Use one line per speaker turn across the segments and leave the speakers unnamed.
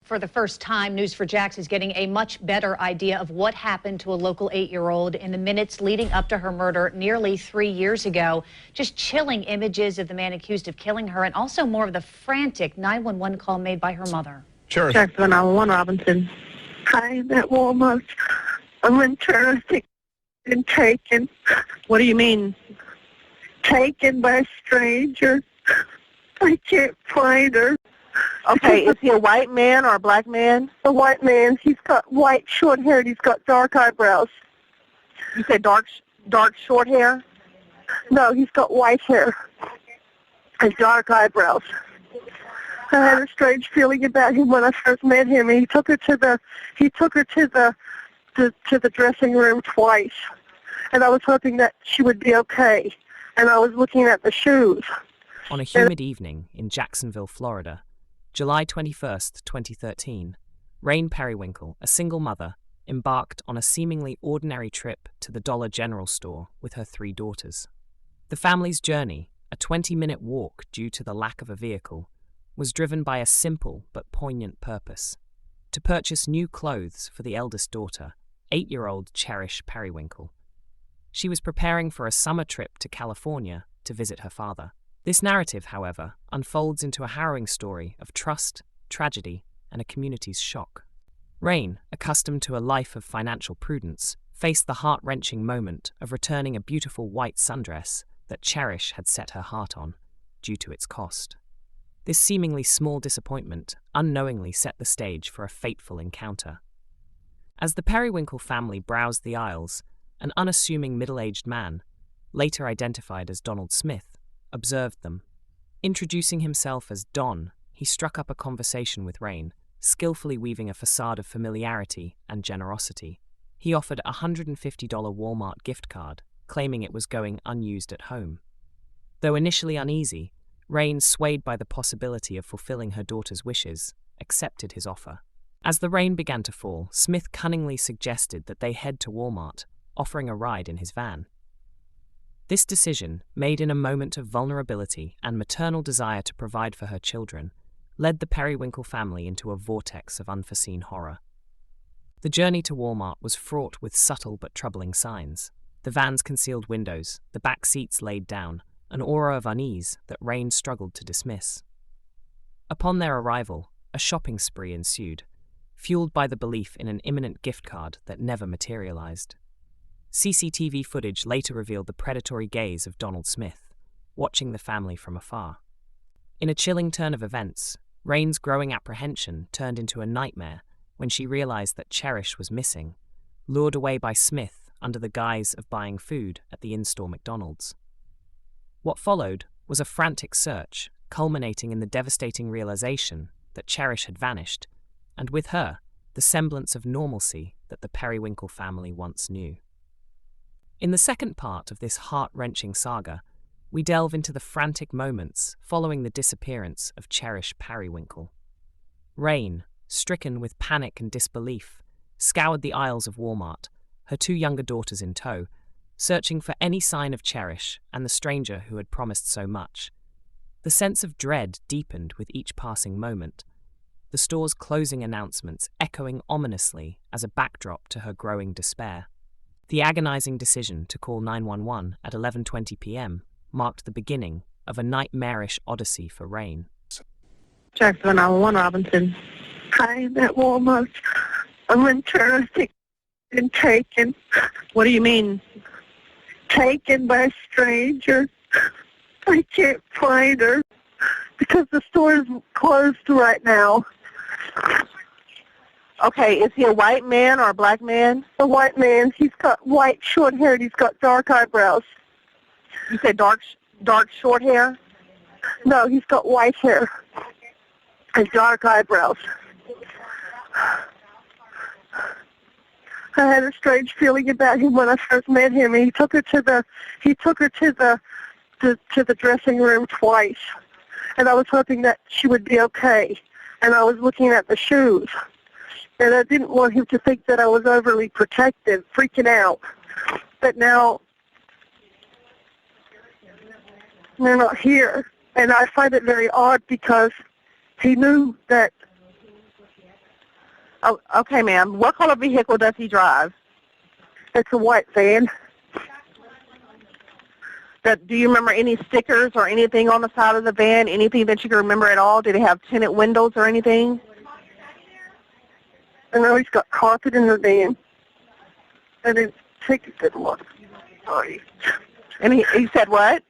For the first time, News4Jax is getting a much better idea of what happened to a local 8-year-old in the minutes leading up to her murder nearly 3 years ago. Just chilling images of the man accused of killing her, and also more of the frantic 911 call made by her mother.
Cherish.
Jacksonville 911, Robinson.
Hi, that woman. I'm interested in taken.
What do you mean?
Taken by a stranger. I can't find her.
Okay, is he a white man or a black man?
A white man. He's got white short hair and he's got dark eyebrows.
You said dark short hair?
No, he's got white hair and dark eyebrows. I had a strange feeling about him when I first met him. He took her to the dressing room twice, and I was hoping that she would be okay. And I was looking at the shoes.
On a humid evening in Jacksonville, Florida, July 21st, 2013, Rayne Perrywinkle, a single mother, embarked on a seemingly ordinary trip to the Dollar General store with her 3 daughters. The family's journey, a 20-minute walk due to the lack of a vehicle, was driven by a simple but poignant purpose: to purchase new clothes for the eldest daughter, 8-year-old Cherish Perrywinkle. She was preparing for a summer trip to California to visit her father. This narrative, however, unfolds into a harrowing story of trust, tragedy, and a community's shock. Rayne, accustomed to a life of financial prudence, faced the heart-wrenching moment of returning a beautiful white sundress that Cherish had set her heart on, due to its cost. This seemingly small disappointment unknowingly set the stage for a fateful encounter. As the Perrywinkle family browsed the aisles, an unassuming middle-aged man, later identified as Donald Smith, observed them. Introducing himself as Don, he struck up a conversation with Rayne, skillfully weaving a facade of familiarity and generosity. He offered a $150 Walmart gift card, claiming it was going unused at home. Though initially uneasy, Rayne, swayed by the possibility of fulfilling her daughter's wishes, accepted his offer. As the rain began to fall, Smith cunningly suggested that they head to Walmart, offering a ride in his van. This decision, made in a moment of vulnerability and maternal desire to provide for her children, led the Perrywinkle family into a vortex of unforeseen horror. The journey to Walmart was fraught with subtle but troubling signs. The van's concealed windows, the back seats laid down, an aura of unease that Rayne struggled to dismiss. Upon their arrival, a shopping spree ensued, fueled by the belief in an imminent gift card that never materialized. CCTV footage later revealed the predatory gaze of Donald Smith, watching the family from afar. In a chilling turn of events, Rayne's growing apprehension turned into a nightmare when she realized that Cherish was missing, lured away by Smith under the guise of buying food at the in-store McDonald's. What followed was a frantic search, culminating in the devastating realization that Cherish had vanished, and with her, the semblance of normalcy that the Perrywinkle family once knew. In the second part of this heart-wrenching saga, we delve into the frantic moments following the disappearance of Cherish Perrywinkle. Rayne, stricken with panic and disbelief, scoured the aisles of Walmart, her 2 younger daughters in tow, searching for any sign of Cherish and the stranger who had promised so much. The sense of dread deepened with each passing moment, the store's closing announcements echoing ominously as a backdrop to her growing despair. The agonizing decision to call 911 at 11:20 p.m. marked the beginning of a nightmarish odyssey for Rayne.
Jacksonville 911, Robinson.
Hi, that woman. I'm interested in taken.
What do you mean?
Taken by a stranger. I can't find her because the store is closed right now.
Okay, is he a white man or a black man?
A white man. He's got white short hair and he's got dark eyebrows.
You said dark short hair?
No, he's got white hair and dark eyebrows. I had a strange feeling about him when I first met him. He took her to the dressing room twice, and I was hoping that she would be okay. And I was looking at the shoes, and I didn't want him to think that I was overly protective, freaking out. But now they're not here, and I find it very odd because he knew that
Oh, okay, ma'am. What color vehicle does he drive?
It's a white van.
Do you remember any stickers or anything on the side of the van? Anything that you can remember at all? Did it have tinted windows or anything?
I know he's got carpet in the van. I didn't take a good look. Sorry.
And he said what?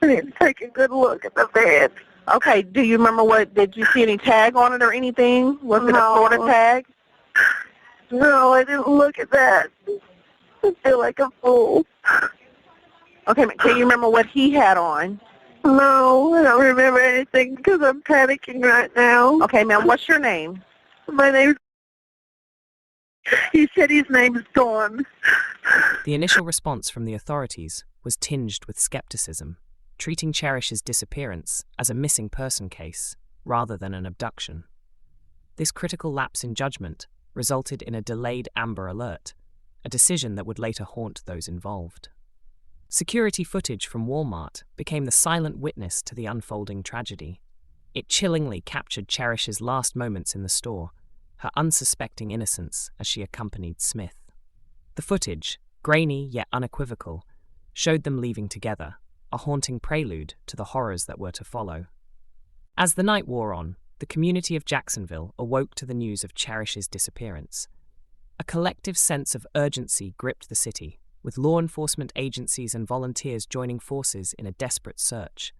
I didn't take a good look at the van.
Okay. Do you remember did you see any tag on it or anything? Was it a Florida tag?
No, I didn't look at that. I feel like a fool.
Okay, can you remember what he had on?
No, I don't remember anything because I'm panicking right now.
Okay, ma'am, what's your name?
My name's... He said his name is Dawn.
The initial response from the authorities was tinged with skepticism, treating Cherish's disappearance as a missing person case rather than an abduction. This critical lapse in judgment resulted in a delayed Amber Alert, a decision that would later haunt those involved. Security footage from Walmart became the silent witness to the unfolding tragedy. It chillingly captured Cherish's last moments in the store, her unsuspecting innocence as she accompanied Smith. The footage, grainy yet unequivocal, showed them leaving together, a haunting prelude to the horrors that were to follow. As the night wore on, the community of Jacksonville awoke to the news of Cherish's disappearance. A collective sense of urgency gripped the city, with law enforcement agencies and volunteers joining forces in a desperate search.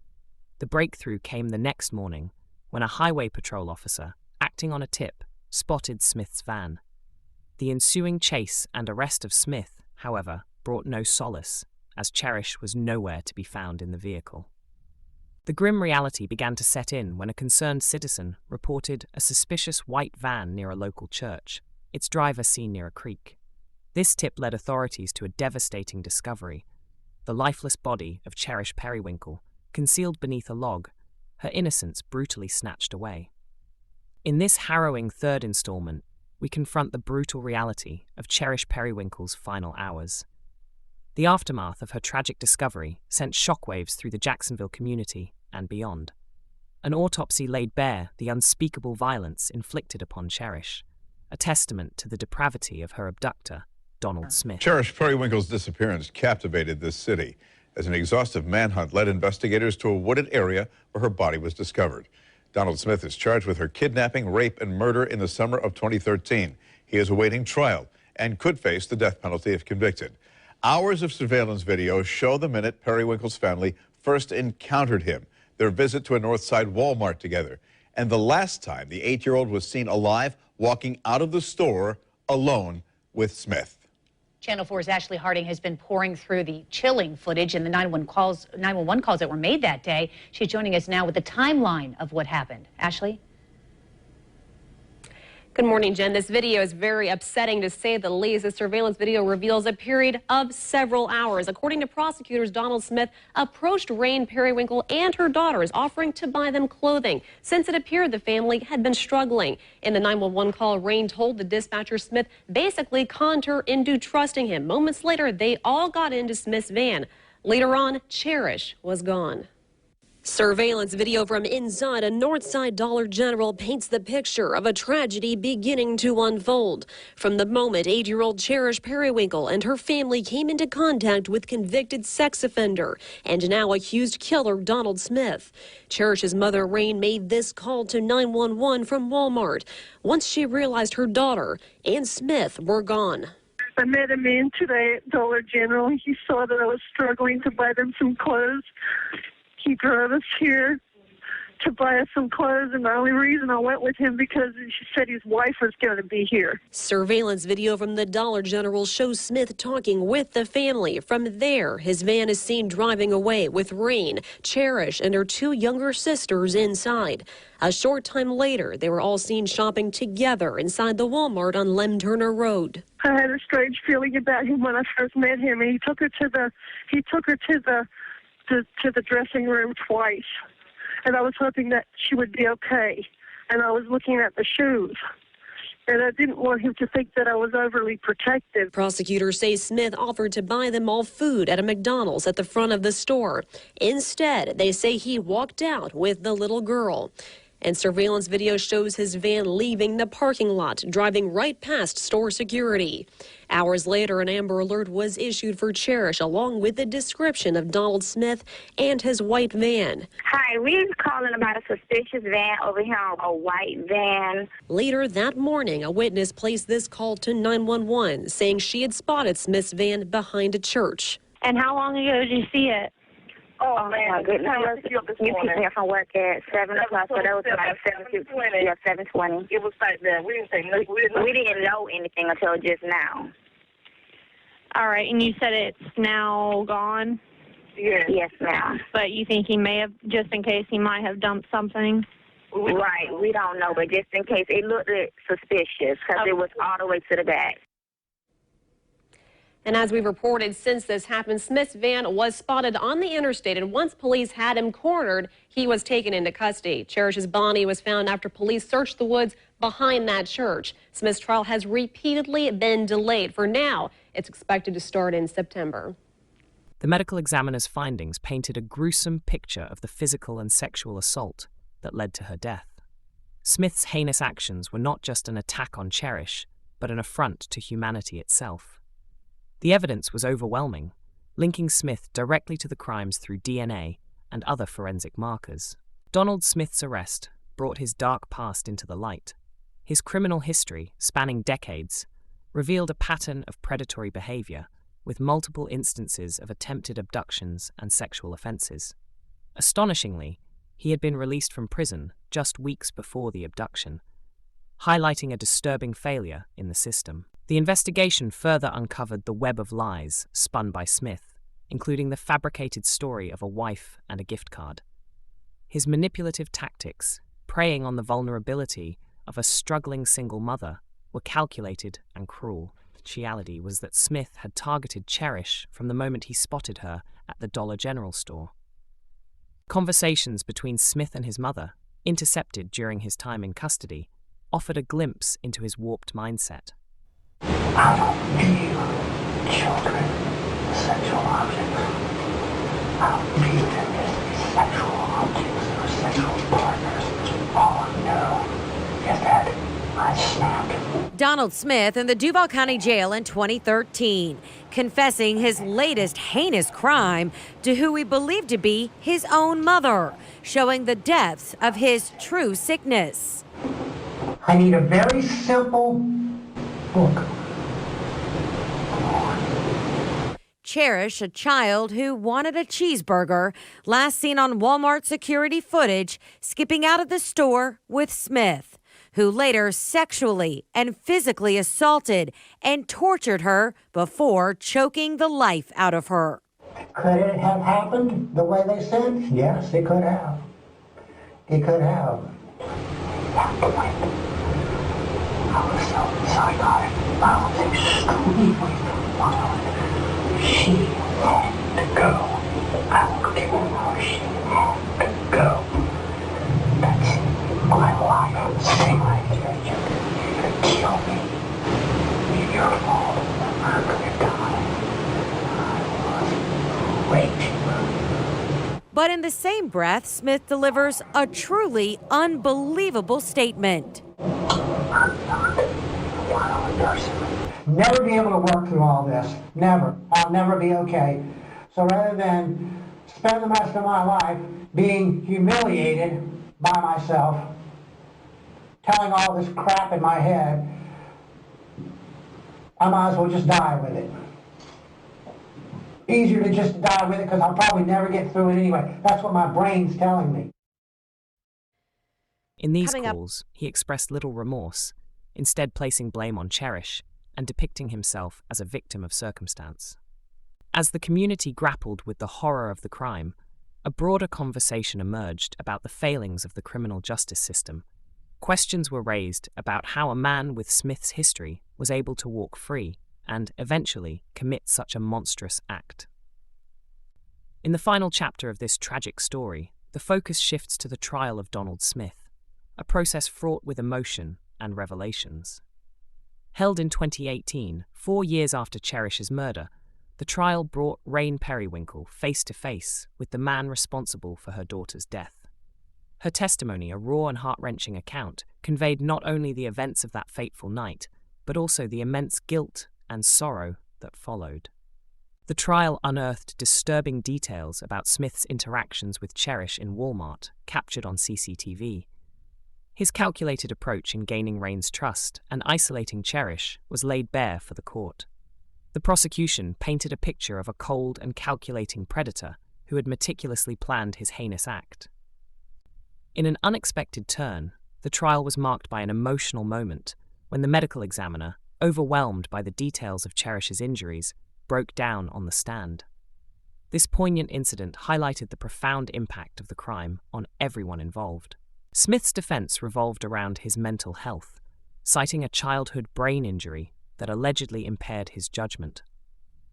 The breakthrough came the next morning, when a highway patrol officer, acting on a tip, spotted Smith's van. The ensuing chase and arrest of Smith, however, brought no solace, as Cherish was nowhere to be found in the vehicle. The grim reality began to set in when a concerned citizen reported a suspicious white van near a local church, its driver seen near a creek. This tip led authorities to a devastating discovery: the lifeless body of Cherish Perrywinkle, concealed beneath a log, her innocence brutally snatched away. In this harrowing third installment, we confront the brutal reality of Cherish Perrywinkle's final hours. The aftermath of her tragic discovery sent shockwaves through the Jacksonville community and beyond. An autopsy laid bare the unspeakable violence inflicted upon Cherish, a testament to the depravity of her abductor, Donald Smith.
Cherish Perrywinkle's disappearance captivated this city as an exhaustive manhunt led investigators to a wooded area where her body was discovered. Donald Smith is charged with her kidnapping, rape, and murder in the summer of 2013. He is awaiting trial and could face the death penalty if convicted. Hours of surveillance video show the minute Perrywinkle's family first encountered him, their visit to a Northside Walmart together, and the last time the 8-year-old was seen alive walking out of the store alone with Smith.
Channel 4's Ashley Harding has been pouring through the chilling footage and the 911 calls that were made that day. She's joining us now with the timeline of what happened. Ashley?
Good morning, Jen. This video is very upsetting, to say the least. The surveillance video reveals a period of several hours. According to prosecutors, Donald Smith approached Rayne Perrywinkle and her daughters, offering to buy them clothing, since it appeared the family had been struggling. In the 911 call, Rayne told the dispatcher Smith basically conned her into trusting him. Moments later, they all got into Smith's van. Later on, Cherish was gone. Surveillance video from inside a Northside Dollar General paints the picture of a tragedy beginning to unfold. From the moment 8-year-old Cherish Perrywinkle and her family came into contact with convicted sex offender and now accused killer Donald Smith. Cherish's mother, Rayne, made this call to 911 from Walmart once she realized her daughter and Smith were gone.
I met a man today at Dollar General. He saw that I was struggling to buy them some clothes. He drove us here to buy us some clothes, and the only reason I went with him because she said his wife was going to be here.
Surveillance video from the Dollar General shows Smith talking with the family. From there, his van is seen driving away with Rayne, Cherish, and her 2 younger sisters inside. A short time later, they were all seen shopping together inside the Walmart on Lem Turner Road.
I had a strange feeling about him when I first met him, and he took her to the dressing room twice, and I was hoping that she would be okay, and I was looking at the shoes, and I didn't want him to think that I was overly protective.
Prosecutors say Smith offered to buy them all food at a McDonald's at the front of the store. Instead, they say he walked out with the little girl. And surveillance video shows his van leaving the parking lot, driving right past store security. Hours later, an Amber Alert was issued for Cherish, along with a description of Donald Smith and his white van.
Hi, we're calling about a suspicious van over here, a white van.
Later that morning, a witness placed this call to 911, saying she had spotted Smith's van behind a church.
And how long ago did you see it?
Oh man, my goodness. You picked me up from work at 7 o'clock, so that was like 7:20. Yeah, 7:20.
It was like that. We
didn't know anything until just now.
All right, and you said it's now gone?
Yes.
Yes, ma'am.
But you think he may have, just in case he might have dumped something?
Right, we don't know, but just in case, it looked suspicious because it was all the way to the back.
And as we've reported, since this happened, Smith's van was spotted on the interstate, and once police had him cornered, he was taken into custody. Cherish's body was found after police searched the woods behind that church. Smith's trial has repeatedly been delayed. For now, it's expected to start in September.
The medical examiner's findings painted a gruesome picture of the physical and sexual assault that led to her death. Smith's heinous actions were not just an attack on Cherish, but an affront to humanity itself. The evidence was overwhelming, linking Smith directly to the crimes through DNA and other forensic markers. Donald Smith's arrest brought his dark past into the light. His criminal history, spanning decades, revealed a pattern of predatory behavior, with multiple instances of attempted abductions and sexual offenses. Astonishingly, he had been released from prison just weeks before the abduction, highlighting a disturbing failure in the system. The investigation further uncovered the web of lies spun by Smith, including the fabricated story of a wife and a gift card. His manipulative tactics, preying on the vulnerability of a struggling single mother, were calculated and cruel. The reality was that Smith had targeted Cherish from the moment he spotted her at the Dollar General store. Conversations between Smith and his mother, intercepted during his time in custody, offered a glimpse into his warped mindset.
I don't view children as sexual objects. I don't view them as sexual objects or sexual partners. All I know is that I snapped.
Donald Smith in the Duval County Jail in 2013, confessing his latest heinous crime to who he believed to be his own mother, showing the depths of his true sickness.
I need a very simple book.
Cherish, a child who wanted a cheeseburger, last seen on Walmart security footage, skipping out of the store with Smith, who later sexually and physically assaulted and tortured her before choking the life out of her.
Could it have happened the way they said? Yes, it could have. It could have. At that point, I was so psychotic. I was extremely violent. She had to go. I don't care how she had to go. That's my life. Stay right here. You're gonna kill me. It's your fault. I'm gonna die. I was raging.
But in the same breath, Smith delivers a truly unbelievable statement.
I'm not a violent person. Never be able to work through all this. Never. I'll never be okay. So rather than spend the rest of my life being humiliated by myself, telling all this crap in my head, I might as well just die with it. Easier to just die with it because I'll probably never get through it anyway. That's what my brain's telling me.
In these calls, he expressed little remorse, instead placing blame on Cherish and depicting himself as a victim of circumstance. As the community grappled with the horror of the crime, a broader conversation emerged about the failings of the criminal justice system. Questions were raised about how a man with Smith's history was able to walk free and, eventually, commit such a monstrous act. In the final chapter of this tragic story, the focus shifts to the trial of Donald Smith, a process fraught with emotion and revelations. Held in 2018, 4 years after Cherish's murder, the trial brought Rayne Perrywinkle face to face with the man responsible for her daughter's death. Her testimony, a raw and heart-wrenching account, conveyed not only the events of that fateful night, but also the immense guilt and sorrow that followed. The trial unearthed disturbing details about Smith's interactions with Cherish in Walmart, captured on CCTV. His calculated approach in gaining Rayne's trust and isolating Cherish was laid bare for the court. The prosecution painted a picture of a cold and calculating predator who had meticulously planned his heinous act. In an unexpected turn, the trial was marked by an emotional moment when the medical examiner, overwhelmed by the details of Cherish's injuries, broke down on the stand. This poignant incident highlighted the profound impact of the crime on everyone involved. Smith's defense revolved around his mental health, citing a childhood brain injury that allegedly impaired his judgment.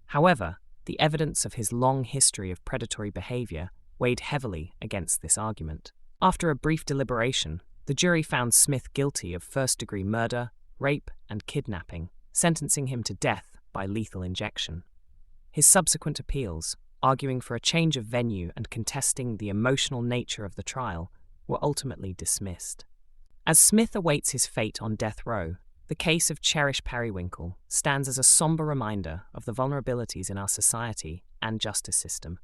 However, the evidence of his long history of predatory behavior weighed heavily against this argument. After a brief deliberation, the jury found Smith guilty of first-degree murder, rape, and kidnapping, sentencing him to death by lethal injection. His subsequent appeals, arguing for a change of venue and contesting the emotional nature of the trial, were ultimately dismissed. As Smith awaits his fate on death row, the case of Cherish Perrywinkle stands as a somber reminder of the vulnerabilities in our society and justice system.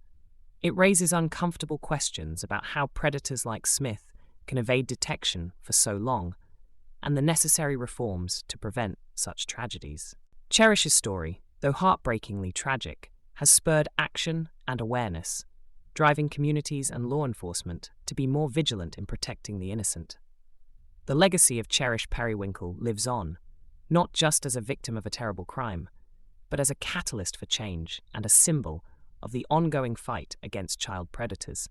It raises uncomfortable questions about how predators like Smith can evade detection for so long, and the necessary reforms to prevent such tragedies. Cherish's story, though heartbreakingly tragic, has spurred action and awareness, driving communities and law enforcement to be more vigilant in protecting the innocent. The legacy of Cherish Perrywinkle lives on, not just as a victim of a terrible crime, but as a catalyst for change and a symbol of the ongoing fight against child predators.